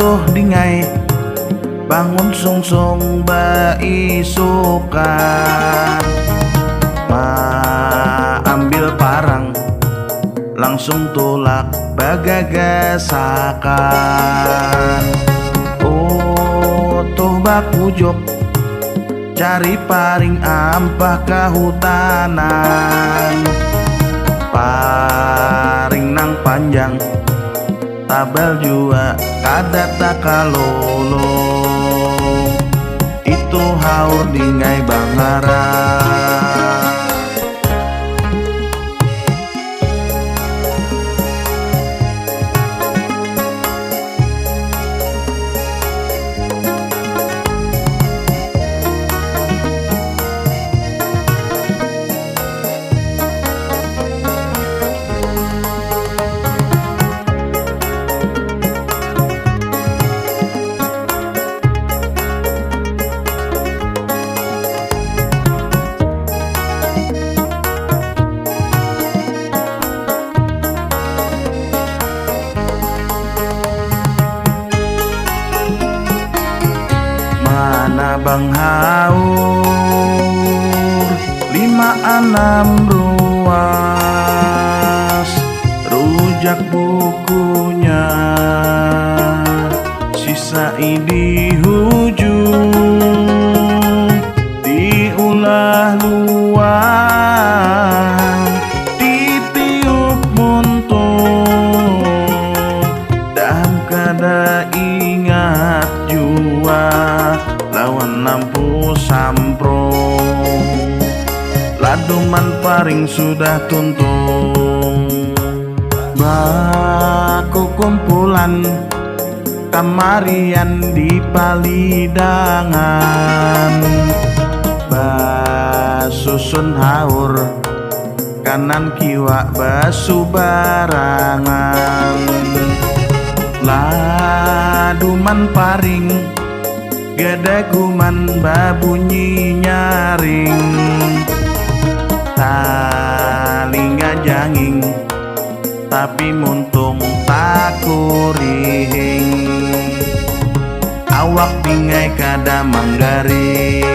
tuh dingai bangun sungsung baisukan, ambil parang langsung tulak bagagasakan. Oh tuh bakujok cari paring ampah kahutanan, paring nang panjang tabal jua kadata kalolo, itu haur dingai bangara. Mana bang haur 5-6 ruas, rujak bukunya sisa di hujung, diulah luang, ditiup muntung, dan kada ingat jua lawan lampu samprong, laduman paring sudah tuntung. Baku kumpulan kamarian di palidangan, basusun haur kanan kiwa basu barangan, laduman paring gadaguman babunyi nyaring, talinga janging tapi muntung takurihing, awak bingai kada manggaring.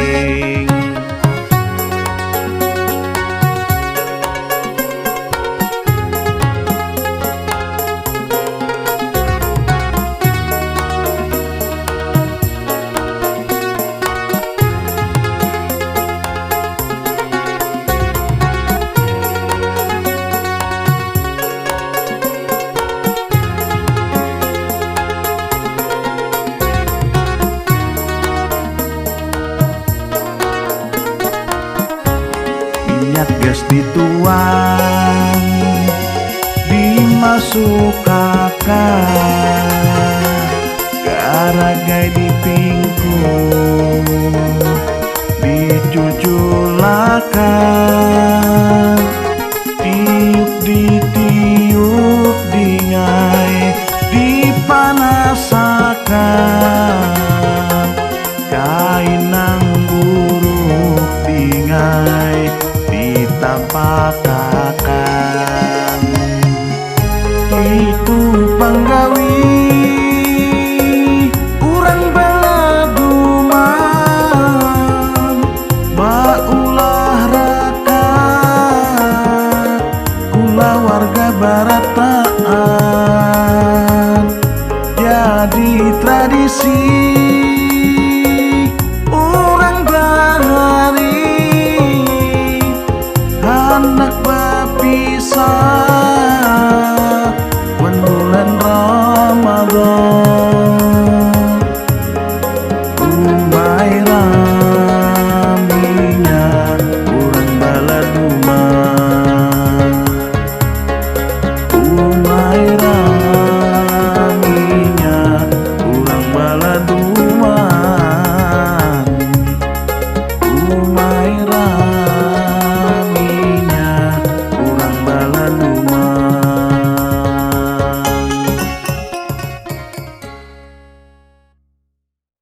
Minyak gas dituang, dimasukkan, garagai dipingkung, dicuculakan, tiup ditiup dingai, dipanasakan, kain nang buruk dingai ditapakakan, itu panggawi urang baladuman, baulah rakat kula warga barat